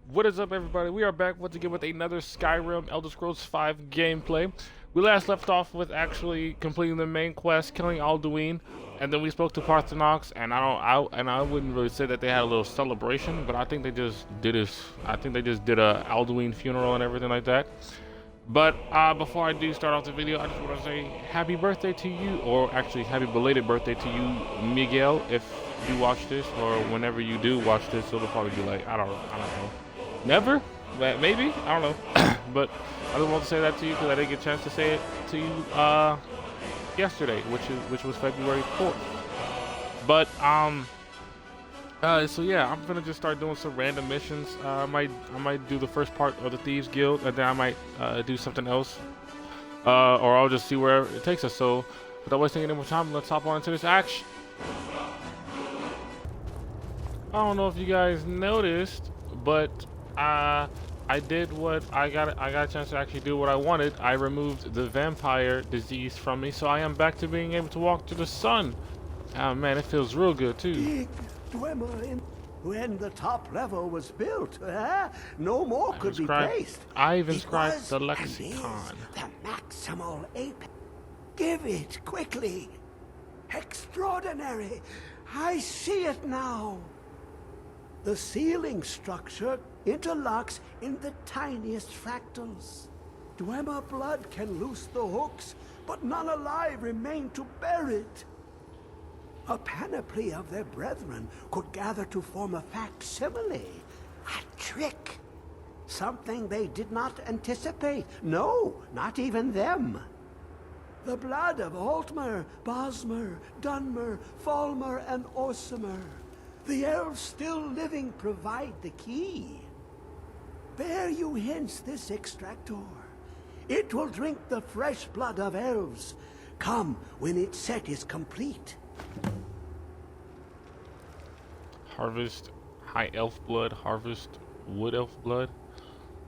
What is up, everybody? We are back once again with another Skyrim Elder Scrolls 5 gameplay. We last left off with actually completing the main quest, killing Alduin, and then we spoke to Parthenox. And I wouldn't really say that they had a little celebration, but I think they just did this. I think they just did a Alduin funeral and everything like that. But before I do start off the video, I just want to say happy birthday to you, or actually happy belated birthday to you, Miguel. If you watch this, or whenever you do watch this, it'll probably be like I don't know. Never? Maybe? I don't know. But I just want to say that to you because I didn't get a chance to say it to you yesterday, which was February 4th. But so yeah, I'm gonna just start doing some random missions. I might do the first part of the Thieves Guild, and then I might do something else, or I'll just see where it takes us. So without wasting any more time, let's hop on into this action. I don't know if you guys noticed, but I did what I got a chance to actually do what I wanted. I removed the vampire disease from me, so I am back to being able to walk through the sun. Oh man, it feels real good too. Big Dwemer, when the top level was built, no more could be placed. I've inscribed the lexicon. The maximal apex. Give it quickly. Extraordinary. I see it now. The ceiling structure interlocks in the tiniest fractals. Dwemer blood can loose the hooks, but none alive remain to bear it. A panoply of their brethren could gather to form a facsimile. A trick. Something they did not anticipate. No, not even them. The blood of Altmer, Bosmer, Dunmer, Falmer, and Orsimer. The elves still living provide the key. Bear you hence this extractor. It will drink the fresh blood of elves. Come when its set is complete. Harvest high elf blood, harvest wood elf blood.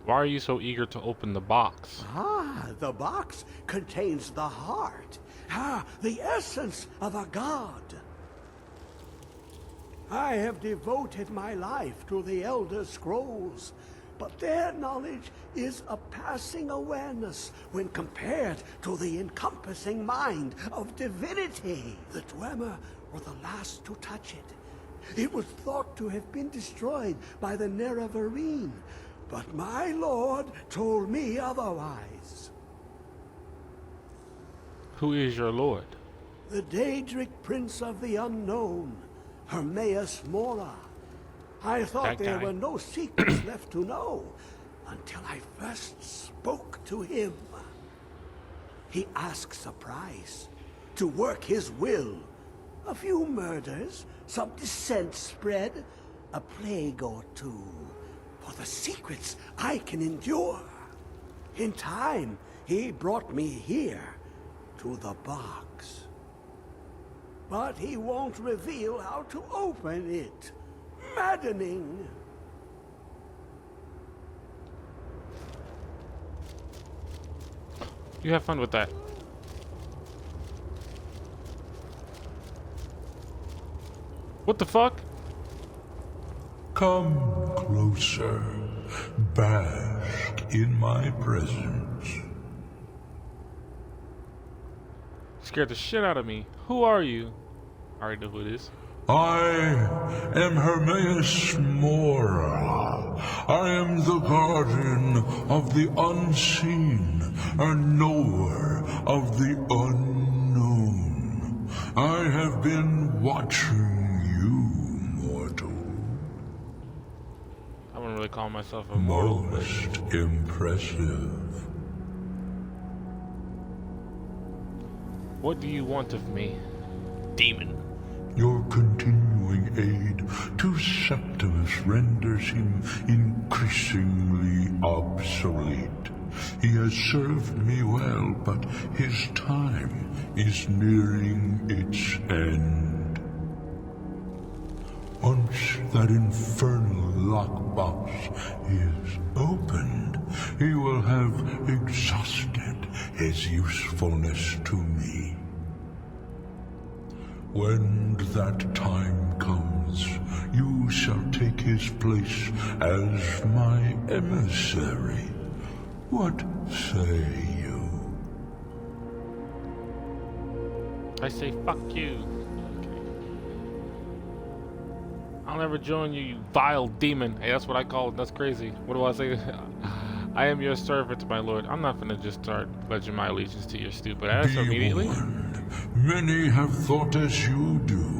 Why are you so eager to open the box? The box contains the heart. The essence of a god. I have devoted my life to the Elder Scrolls, but their knowledge is a passing awareness when compared to the encompassing mind of divinity. The Dwemer were the last to touch it. It was thought to have been destroyed by the Nerevarine, but my lord told me otherwise. Who is your lord? The Daedric Prince of the Unknown, Hermaeus Mora. I thought there were no secrets left to know until I first spoke to him. He asks a price to work his will. A few murders, some dissent spread, a plague or two, for the secrets I can endure. In time, he brought me here, to the box. But he won't reveal how to open it. Maddening. You have fun with that. What the fuck? Come closer. Bask in my presence. Scared the shit out of me. Who are you? I already know who it is. I am Hermaeus Mora. I am the guardian of the unseen, a knower of the unknown. I have been watching you, mortal. I wouldn't really call myself a mortal. Most impressive. What do you want of me, demon? Your continuing aid to Septimus renders him increasingly obsolete. He has served me well, but his time is nearing its end. Once that infernal lockbox is opened, he will have exhausted his usefulness to me. When that time comes, you shall take his his place as my emissary. What say you? I say fuck you. Okay. I'll never join you, you vile demon. Hey, that's what I call it. That's crazy. What do I say? I am your servant, my lord. I'm not gonna just start pledging my allegiance to your stupid ass Be immediately. warned. Many have thought as you do.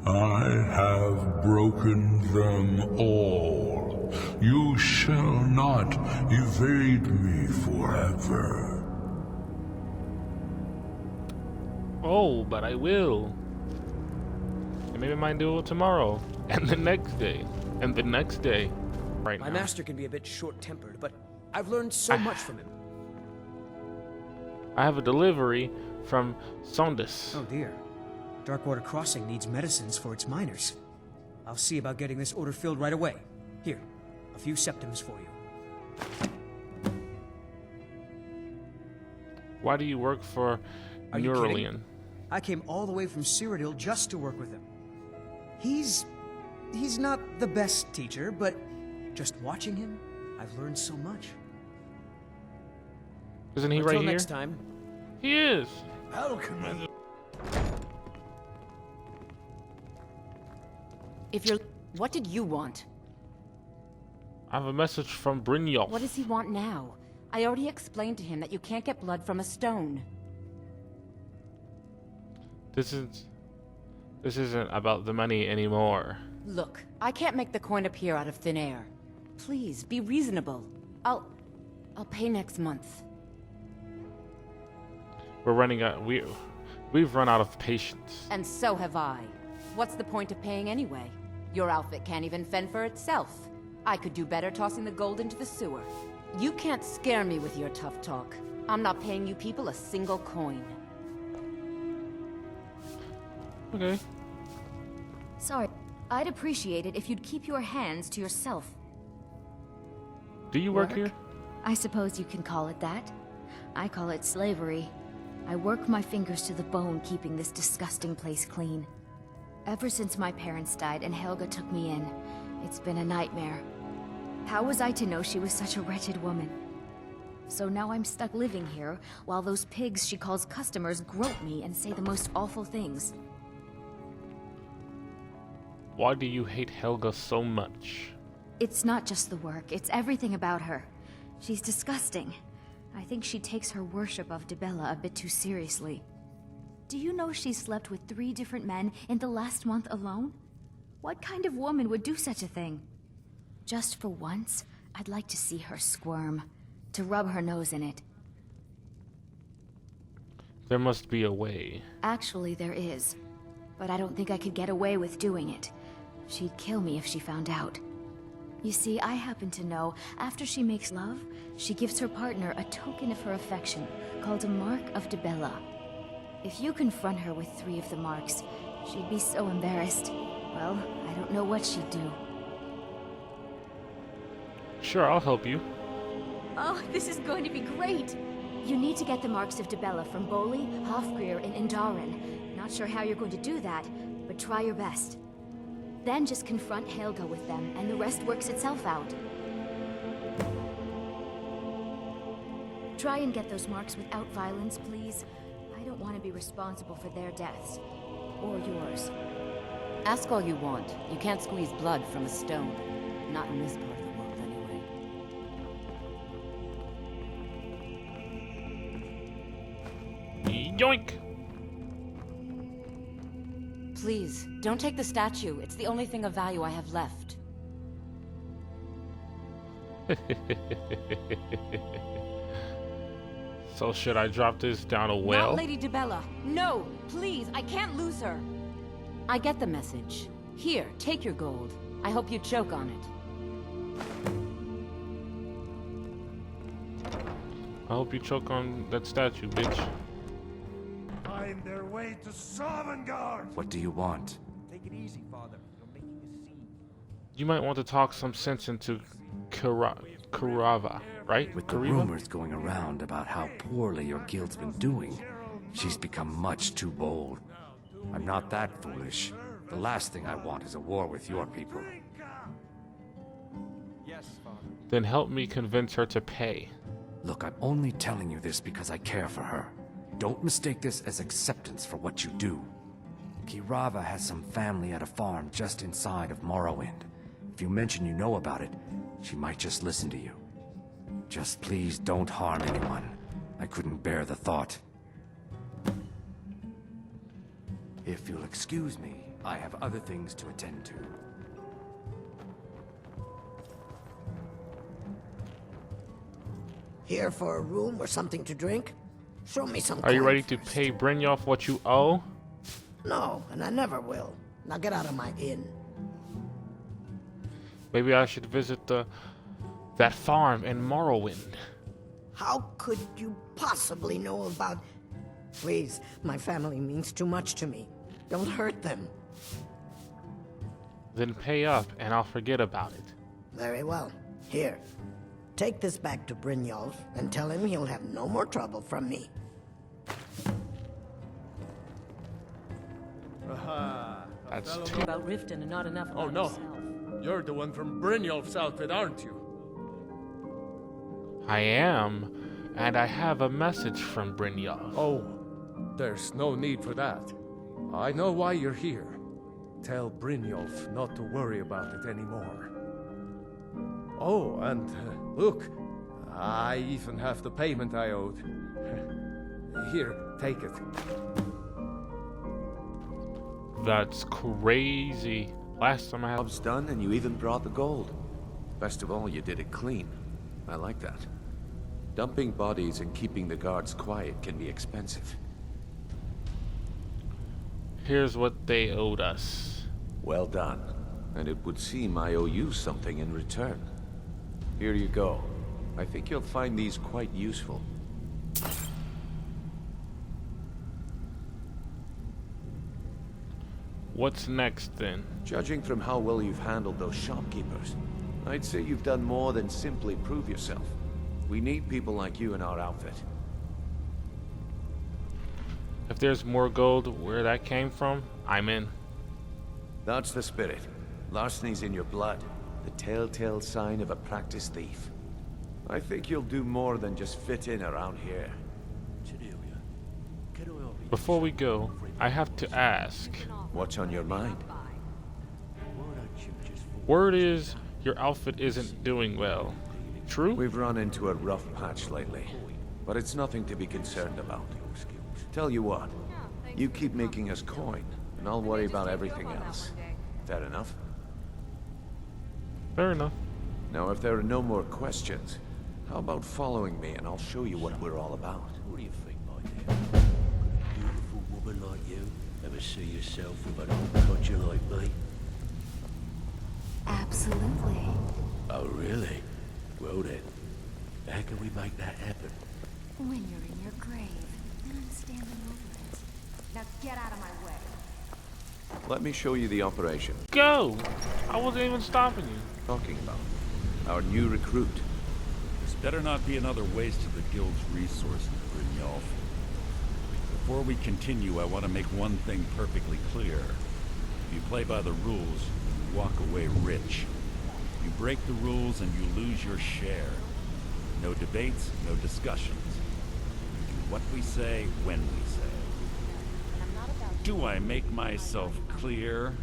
I have broken them all. You shall not evade me forever. Oh, but I will. And maybe I might do it tomorrow. And the next day. And the next day. Right My now. master can be a bit short-tempered, but I've learned so much from him. I have a delivery from Sondis. Oh dear. Darkwater Crossing needs medicines for its miners. I'll see about getting this order filled right away. Here, a few septims for you. Why do you work for Are you kidding? Neuralian? I came all the way from Cyrodiil just to work with him. He's not the best teacher, but just watching him, I've learned so much. Isn't he Until right here? next time. He is. Alchemy. If you're... What did you want? I have a message from Brynjolf. What does he want now? I already explained to him that you can't get blood from a stone. This isn't about the money anymore. Look, I can't make the coin appear out of thin air. Please, be reasonable. I'll pay next month. We're running out. We've run out of patience. And so have I. What's the point of paying anyway? Your outfit can't even fend for itself. I could do better tossing the gold into the sewer. You can't scare me with your tough talk. I'm not paying you people a single coin. Okay. Sorry. I'd appreciate it if you'd keep your hands to yourself. Do you work here? I suppose you can call it that. I call it slavery. I work my fingers to the bone keeping this disgusting place clean. Ever since my parents died and Helga took me in, it's been a nightmare. How was I to know she was such a wretched woman? So now I'm stuck living here, while those pigs she calls customers grope me and say the most awful things. Why do you hate Helga so much? It's not just the work, it's everything about her. She's disgusting. I think she takes her worship of Dibella a bit too seriously. Do you know she slept with 3 different men in the last month alone? What kind of woman would do such a thing? Just for once, I'd like to see her squirm, to rub her nose in it. There must be a way. Actually, there is. But I don't think I could get away with doing it. She'd kill me if she found out. You see, I happen to know, after she makes love, she gives her partner a token of her affection, called a Mark of Dibella. If you confront her with 3 of the marks, she'd be so embarrassed. Well, I don't know what she'd do. Sure, I'll help you. Oh, this is going to be great! You need to get the marks of Dibella from Boli, Hofgrir, and Indaren. Not sure how you're going to do that, but try your best. Then just confront Helga with them, and the rest works itself out. Try and get those marks without violence, please. I don't want to be responsible for their deaths. Or yours. Ask all you want. You can't squeeze blood from a stone. Not in this part of the world, anyway. Yoink! Please, don't take the statue. It's the only thing of value I have left. So should I drop this down a well? Not Lady Dibella. No, please, I can't lose her. I get the message. Here, take your gold. I hope you choke on it. I hope you choke on that statue, bitch. Find their way to Sovngarde. What do you want? Take it easy, Father. You're making a scene. You might want to talk some sense into Kurava, right? With the Kuriva? rumors going around about how poorly your guild's been doing, she's become much too bold. I'm not that foolish. The last thing I want is a war with your people. Then help me convince her to pay. Look, I'm only telling you this because I care for her. Don't mistake this as acceptance for what you do. Kirava has some family at a farm just inside of Morrowind. If you mention you know about it, she might just listen to you. Just please don't harm anyone. I couldn't bear the thought. If you'll excuse me, I have other things to attend to. Here for a room or something to drink? Show me some Are you coin ready to first. pay Brynjolf what you owe? No, and I never will. Now get out of my inn. Maybe I should visit that farm in Morrowind. How could you possibly know about... Please, my family means too much to me. Don't hurt them. Then pay up and I'll forget about it. Very well. Here. Take this back to Brynjolf and tell him he'll have no more trouble from me. That's too... About Riften and not enough about Oh no, yourself. you're the one from Brynjolf's outfit, aren't you? I am, and I have a message from Brynjolf. Oh, there's no need for that. I know why you're here. Tell Brynjolf not to worry about it anymore. Oh, and look, I even have the payment I owed. Here, take it. That's crazy. Last time I had... Job's done, and you even brought the gold. Best of all, you did it clean. I like that. Dumping bodies and keeping the guards quiet can be expensive. Here's what they owed us. Well done. And it would seem I owe you something in return. Here you go. I think you'll find these quite useful. What's next then? Judging from how well you've handled those shopkeepers, I'd say you've done more than simply prove yourself. We need people like you in our outfit. If there's more gold where that came from, I'm in. That's the spirit. Larceny's in your blood. The telltale sign of a practiced thief. I think you'll do more than just fit in around here. Before we go, I have to ask. What's on your mind? Word is your outfit isn't doing well. True? We've run into a rough patch lately, but it's nothing to be concerned about. Tell you what, you keep making us coin, and I'll worry about everything else. Fair enough? Fair enough. Now, if there are no more questions, how about following me and I'll show you what we're all about? What do you think, my dear? Could a beautiful woman like you ever see yourself with an old codger like me? Absolutely. Oh, really? Well then, how can we make that happen? When you're in your grave, and I'm standing over it. Now get out of my way. Let me show you the operation. Go! I wasn't even stopping you. Talking about our new recruit. This better not be another waste of the guild's resources, Brynjolf. Before we continue, I want to make one thing perfectly clear. If you play by the rules, you walk away rich. You break the rules and you lose your share. No debates, no discussions. We do what we say, when we say. Do I make myself clear?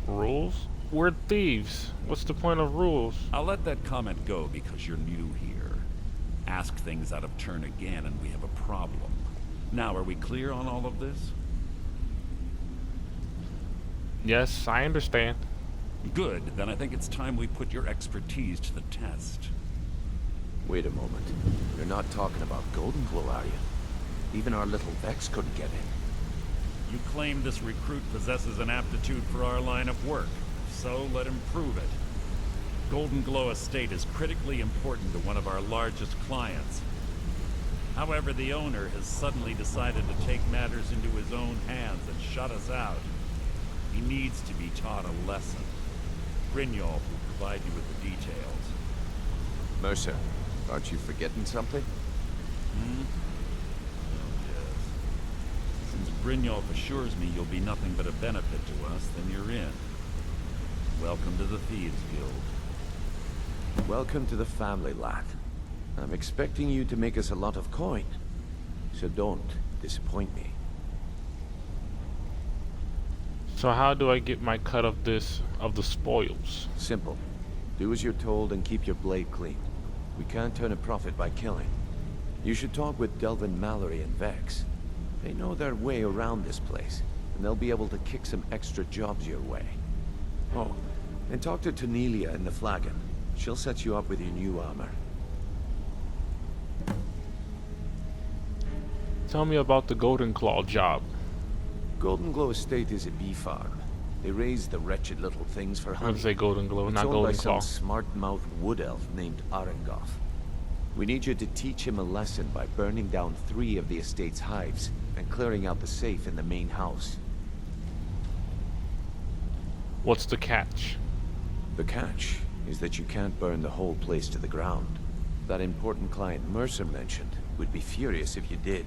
Rules? We're thieves. What's the point of rules? I'll let that comment go because you're new here. Ask things out of turn again and we have a problem. Now, are we clear on all of this? Yes, I understand. Good. Then I think it's time we put your expertise to the test. Wait a moment. You're not talking about Golden Glow, are you? Even our little Vex couldn't get in. You claim this recruit possesses an aptitude for our line of work, so let him prove it. Golden Glow Estate is critically important to one of our largest clients. However, the owner has suddenly decided to take matters into his own hands and shut us out. He needs to be taught a lesson. Brynjolf will provide you with the details. Mercer, aren't you forgetting something? Oh, yes. Since Brynjolf assures me you'll be nothing but a benefit to us, then you're in. Welcome to the Thieves Guild. Welcome to the family, lad. I'm expecting you to make us a lot of coin, so don't disappoint me. So how do I get my cut of the spoils? Simple. Do as you're told and keep your blade clean. We can't turn a profit by killing. You should talk with Delvin Mallory and Vex. They know their way around this place, and they'll be able to kick some extra jobs your way. Oh, and talk to Tanelia in the Flagon. She'll set you up with your new armor. Tell me about the Golden Claw job. Golden Glow Estate is a bee farm. They raise the wretched little things for I'm honey. gonna say Golden Glow, It's not owned Golden by Claw. some smart-mouthed wood elf named Arengoth. We need you to teach him a lesson by burning down 3 of the estate's hives and clearing out the safe in the main house. What's the catch? The catch is that you can't burn the whole place to the ground. That important client Mercer mentioned would be furious if you did.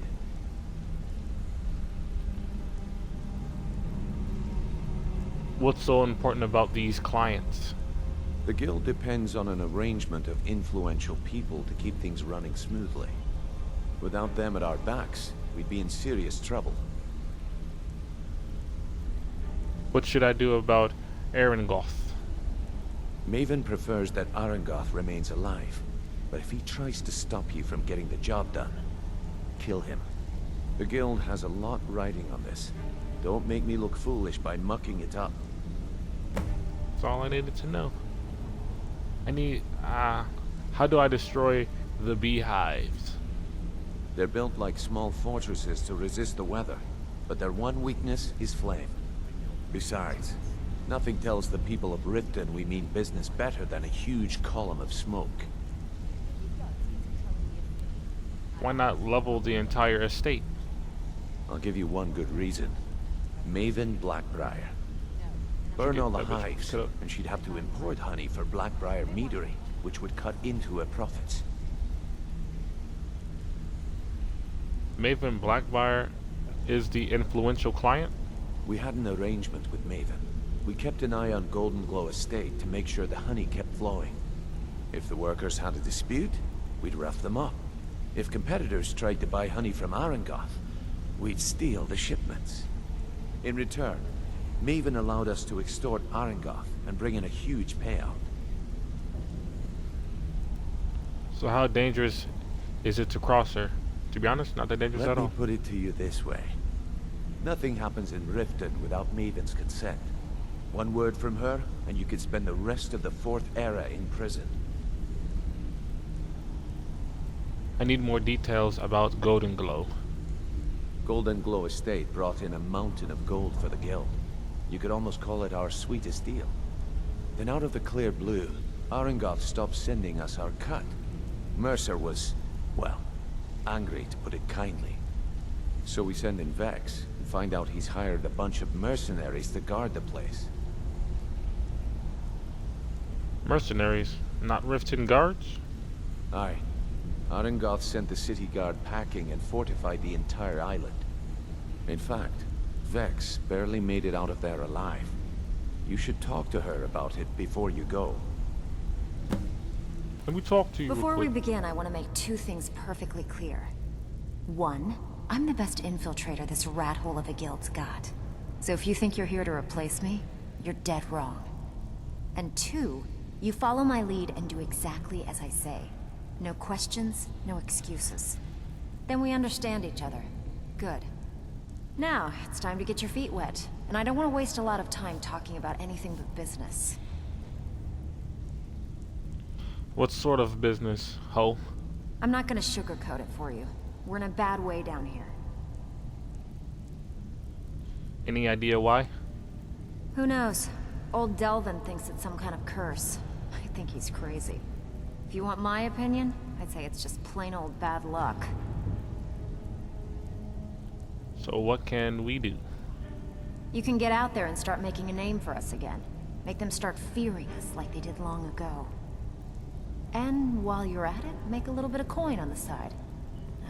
What's so important about these clients? The guild depends on an arrangement of influential people to keep things running smoothly. Without them at our backs, we'd be in serious trouble. What should I do about Arengoth? Maven prefers that Arengoth remains alive, but if he tries to stop you from getting the job done, kill him. The guild has a lot riding on this. Don't make me look foolish by mucking it up. That's all I needed to know. I need, how do I destroy the beehives? They're built like small fortresses to resist the weather, but their one weakness is flame. Besides, nothing tells the people of Riften we mean business better than a huge column of smoke. Why not level the entire estate? I'll give you one good reason. Maven Blackbriar. Burn all the hives, and she'd have to import honey for Blackbriar meadery, which would cut into her profits. Maven Blackbriar is the influential client? We had an arrangement with Maven. We kept an eye on Golden Glow Estate to make sure the honey kept flowing. If the workers had a dispute, we'd rough them up. If competitors tried to buy honey from Arengoth, we'd steal the shipments. In return, Maven allowed us to extort Arengoth and bring in a huge payout. So how dangerous is it to cross her? To be honest, not that dangerous Let at me all. put it to you this way. Nothing happens in Riften without Maven's consent. One word from her, and you could spend the rest of the 4th era in prison. I need more details about Golden Glow. Golden Glow Estate brought in a mountain of gold for the guild. You could almost call it our sweetest deal. Then out of the clear blue, Arengoth stopped sending us our cut. Mercer was, well, angry to put it kindly. So we send in Vex and find out he's hired a bunch of mercenaries to guard the place. Mercenaries, not Riften guards? Aye. Arengoth sent the city guard packing and fortified the entire island. In fact, Vex barely made it out of there alive. You should talk to her about it before you go. Let me talk to you Before real we quick. begin, I want to make 2 things perfectly clear. 1, I'm the best infiltrator this rat hole of a guild's got. So if you think you're here to replace me, you're dead wrong. And 2, you follow my lead and do exactly as I say. No questions, no excuses. Then we understand each other. Good. Now, it's time to get your feet wet. And I don't want to waste a lot of time talking about anything but business. What sort of business, ho? I'm not gonna sugarcoat it for you. We're in a bad way down here. Any idea why? Who knows? Old Delvin thinks it's some kind of curse. I think he's crazy. If you want my opinion, I'd say it's just plain old bad luck. So what can we do? You can get out there and start making a name for us again. Make them start fearing us like they did long ago. And while you're at it, make a little bit of coin on the side.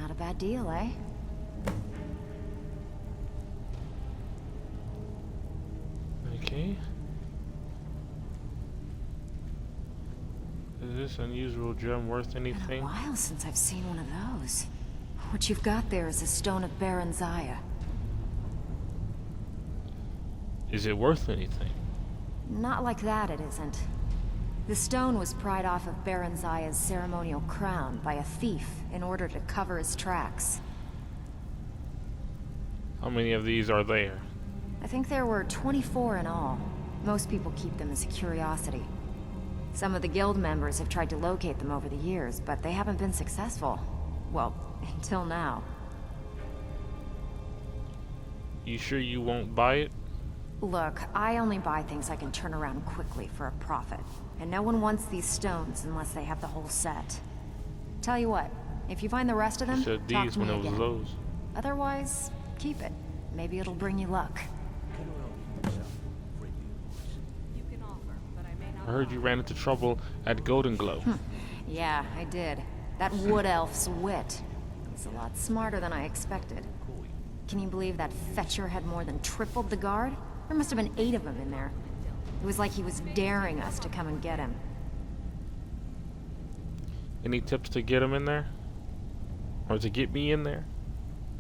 Not a bad deal, eh? Okay. this unusual gem worth Been a anything? while since I've seen one of those. What you've got there is a stone of Baron Zaya. Is it worth anything? Not like that, it isn't. The stone was pried off of Baron Zaya's ceremonial crown by a thief in order to cover his tracks. How many of these are there? I think there were 24 in all. Most people keep them as a curiosity. Some of the guild members have tried to locate them over the years, but they haven't been successful. Well, until now. You sure you won't buy it? Look, I only buy things I can turn around quickly for a profit. And no one wants these stones unless they have the whole set. Tell you what, if you find the rest of them, You said talk these to when me it was again. those. Otherwise, keep it. Maybe it'll bring you luck. I heard you ran into trouble at Golden Glow. Yeah, I did. That wood elf's wit. He's a lot smarter than I expected. Can you believe that fetcher had more than tripled the guard? There must have been 8 of them in there. It was like he was daring us to come and get him. Any tips to get him in there? Or to get me in there?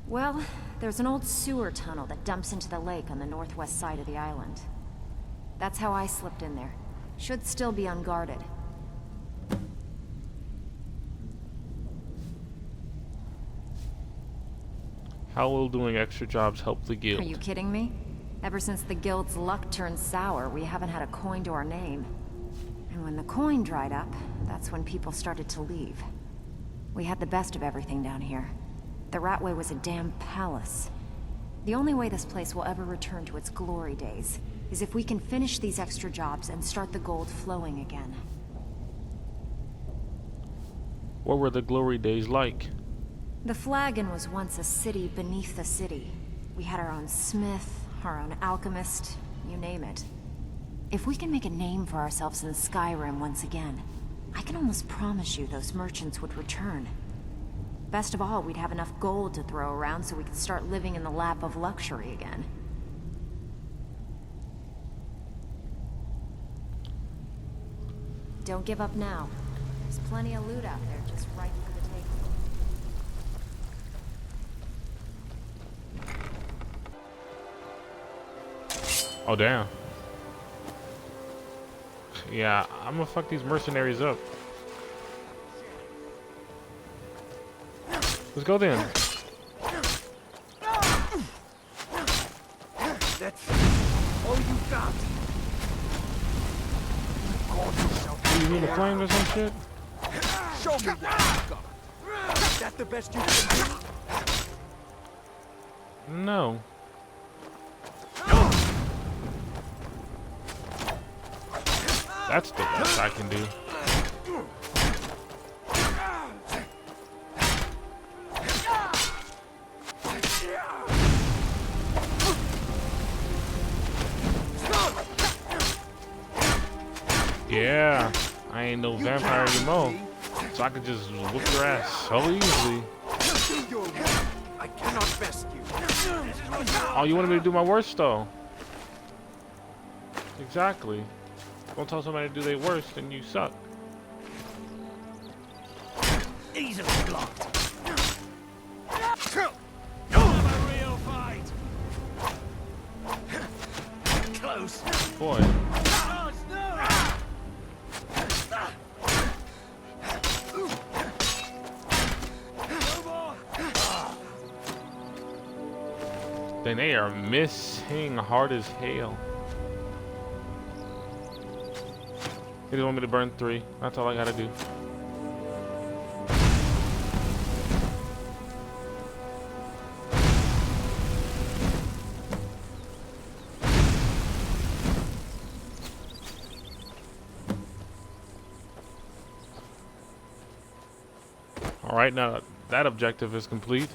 Well, there's an old sewer tunnel that dumps into the lake on the northwest side of the island. That's how I slipped in there. Should still be unguarded. How will doing extra jobs help the guild? Are you kidding me? Ever since the guild's luck turned sour, we haven't had a coin to our name. And when the coin dried up, that's when people started to leave. We had the best of everything down here. The Ratway was a damn palace. The only way this place will ever return to its glory days is if we can finish these extra jobs and start the gold flowing again. What were the glory days like? The Flagon was once a city beneath the city. We had our own smith, our own alchemist, you name it. If we can make a name for ourselves in Skyrim once again, I can almost promise you those merchants would return. Best of all, we'd have enough gold to throw around so we could start living in the lap of luxury again. Don't give up now. There's plenty of loot out there just right for the taking. Oh, damn. Yeah, I'm gonna fuck these mercenaries up. Let's go then. That's all you got. You need a flame or some shit? Show me what you got. Is that the best you can do? No. That's the best I can do. Yeah, I ain't no vampire anymore, so I can just whoop your ass so easily. I cannot best you. Oh, you wanted me to do my worst though? Exactly. Don't tell somebody to do their worst, then you suck. Easily blocked. Have a real fight. Close. Boy. Then they are missing hard as hell. They just want me to burn 3. That's all I gotta do. Alright, now that objective is complete.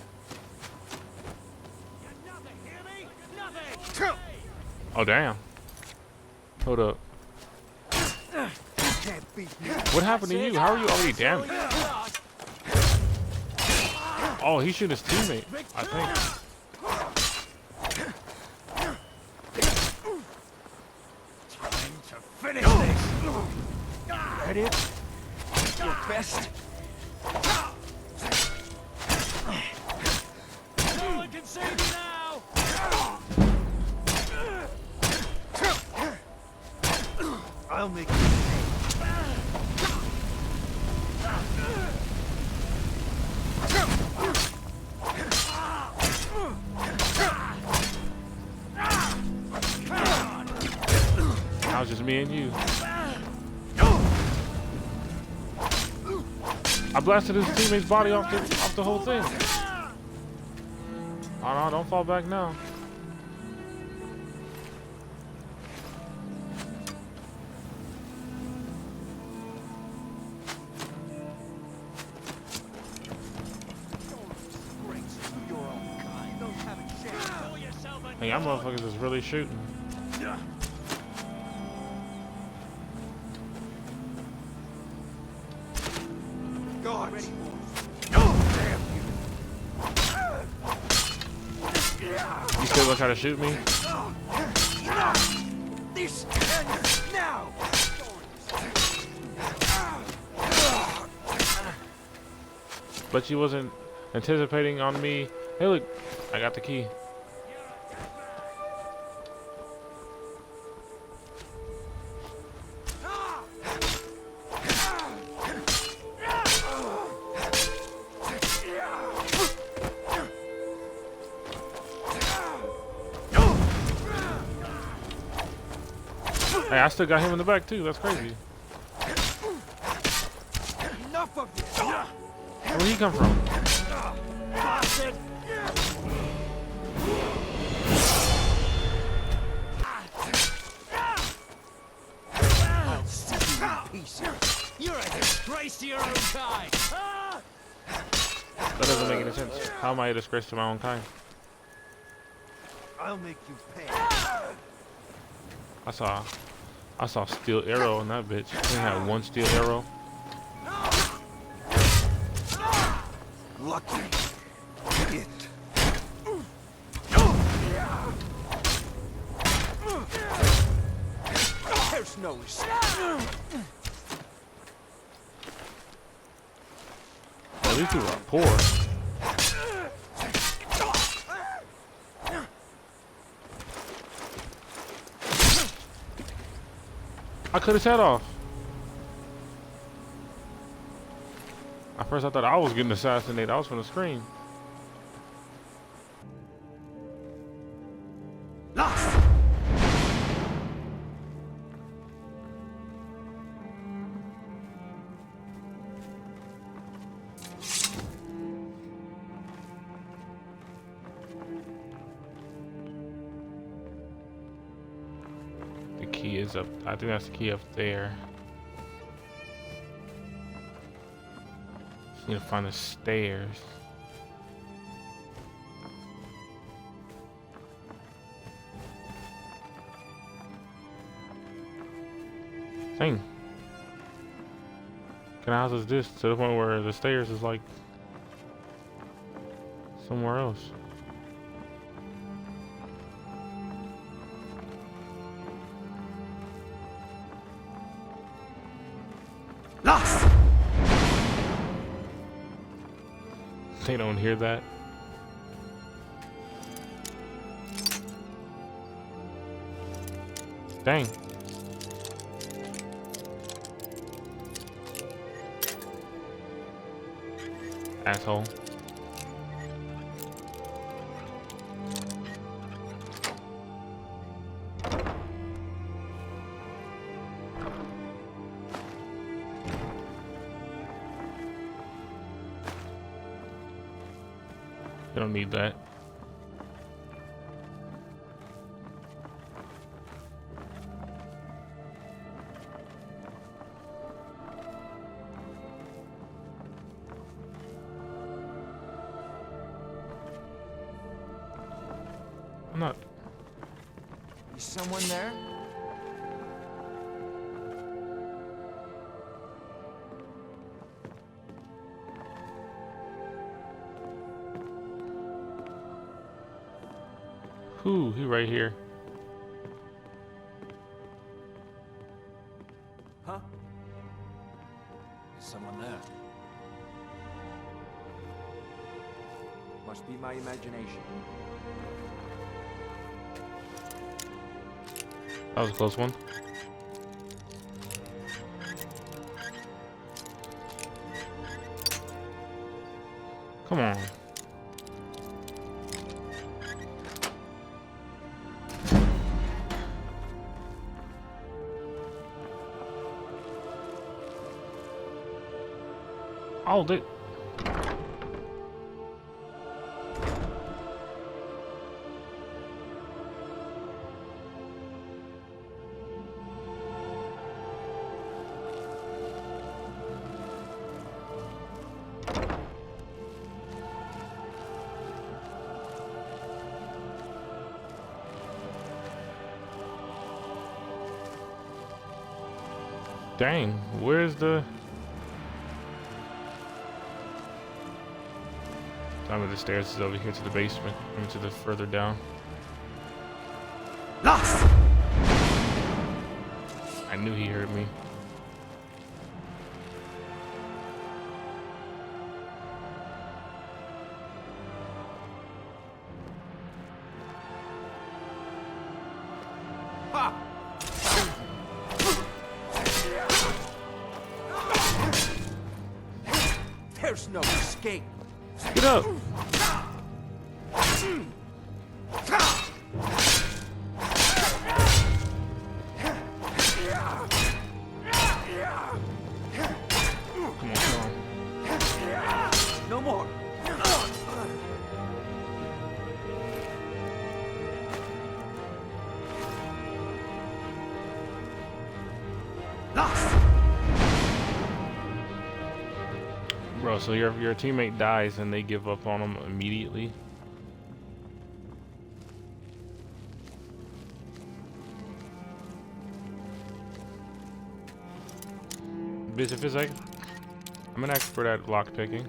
Oh, damn. Hold up. What happened to you? How are you already damaged? Oh, he shot his teammate, I think. Time to finish this. Ready? best. No one can save you now! I'll make you pay. Now it's just me and you. I blasted his teammate's body off the whole thing. Oh no, don't fall back now. Hey, y'all motherfuckers is really shooting. God. You still gonna try to shoot me? This now. But you wasn't anticipating on me. Hey look, I got the key. Hey, I still got him in the back too. That's crazy. Enough of this. Where'd he come from? I'll see you in pieces. You're a disgrace to your own kind! That doesn't make any sense. How am I a disgrace to my own kind? I'll make you pay. I saw steel arrow in that bitch. He had one steel arrow. Lucky. It. There's no escape. Oh, these people are poor. I cut his head off. At first I thought I was getting assassinated. I was from the screen. The key is up. I think that's the key up there. Just need to find the stairs. Dang. Can I house this to the point where the stairs is like somewhere else? Lost! They don't hear that. Dang. Asshole. You don't need that. I'm not. Is someone there? Who? He right here. Huh? Someone there. Must be my imagination. That was a close one. Come on. Oh, they... Dang, where's the... Time of the stairs is over here to the basement. I mean, to the further down. Lost! I knew he heard me. There's no escape. Get up! Come on. No more. Lost! Bro, so your teammate dies and they give up on him immediately? Bishop is like, I'm an expert at lockpicking.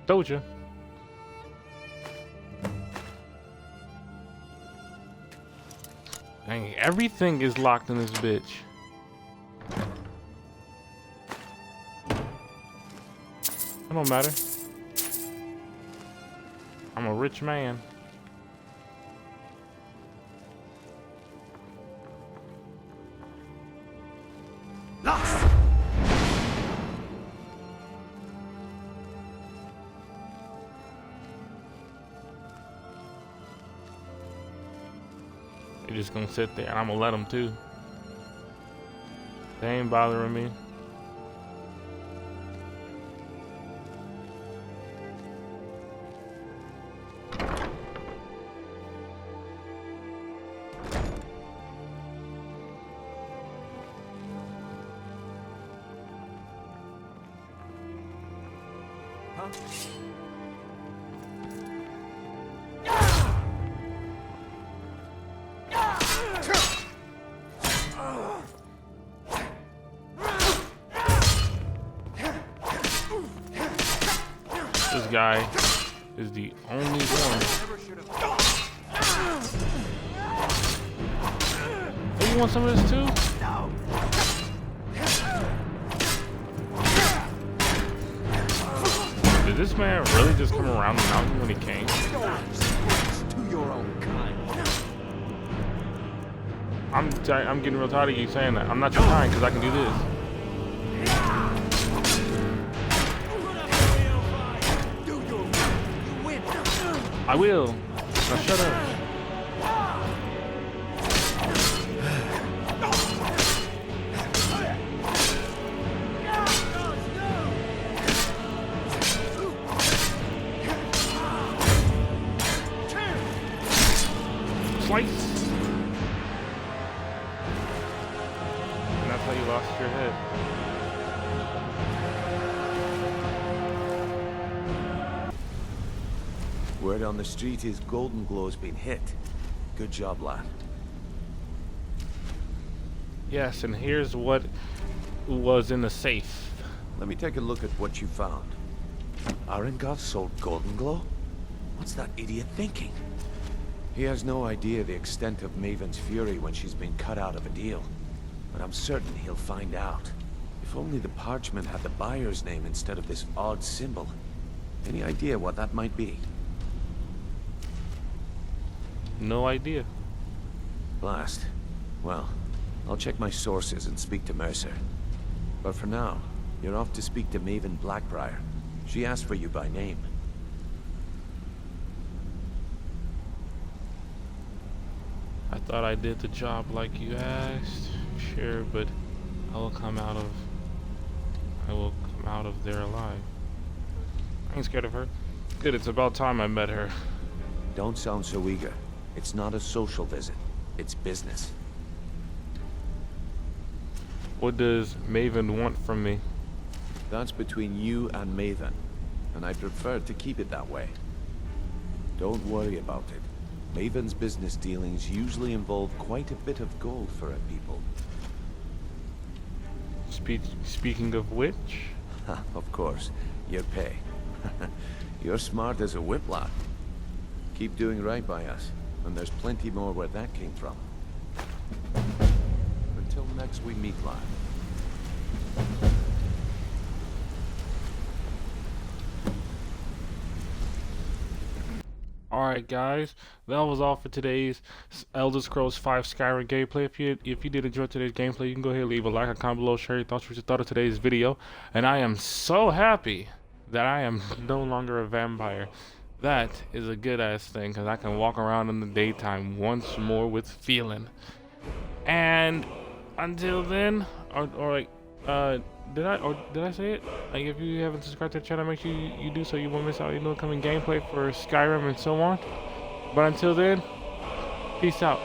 Told you. Dang, everything is locked in this bitch. It don't matter. I'm a rich man. Lost! They're just gonna sit there, and I'm gonna let them too. They ain't bothering me. This guy is the only one. Oh, you want some of this too? Did this man really just come around the mountain when he came? To your own kind. I'm getting real tired of you saying that. I'm not your kind because I can do this. I will. Now shut up. Slice. And that's how you lost your head. Word on the street is Golden Glow's been hit. Good job, lad. Yes, and here's what was in the safe. Let me take a look at what you found. Arengard sold Golden Glow? What's that idiot thinking? He has no idea the extent of Maven's fury when she's been cut out of a deal. But I'm certain he'll find out. If only the parchment had the buyer's name instead of this odd symbol. Any idea what that might be? No idea. Blast. Well, I'll check my sources and speak to Mercer. But for now, you're off to speak to Maven Blackbriar. She asked for you by name. I thought I did the job like you asked. Sure, but I will come out of there alive. I ain't scared of her. Good, it's about time I met her. Don't sound so eager. It's not a social visit. It's business. What does Maven want from me? That's between you and Maven, and I prefer to keep it that way. Don't worry about it. Maven's business dealings usually involve quite a bit of gold for her people. Speaking of which? Of course, your pay. You're smart as a whip-lad. Keep doing right by us, and there's plenty more where that came from. Until next we meet, lad. Alright guys, that was all for today's Elder Scrolls 5 Skyrim gameplay. If you did enjoy today's gameplay, you can go ahead and leave a like, a comment below, share your thoughts, what you thought of today's video. And I am so happy that I am no longer a vampire. That is a good ass thing, because I can walk around in the daytime once more with feeling. And until then, did I say it? Like, if you haven't subscribed to the channel, make sure you do so you won't miss out any upcoming gameplay for Skyrim and so on. But until then, peace out.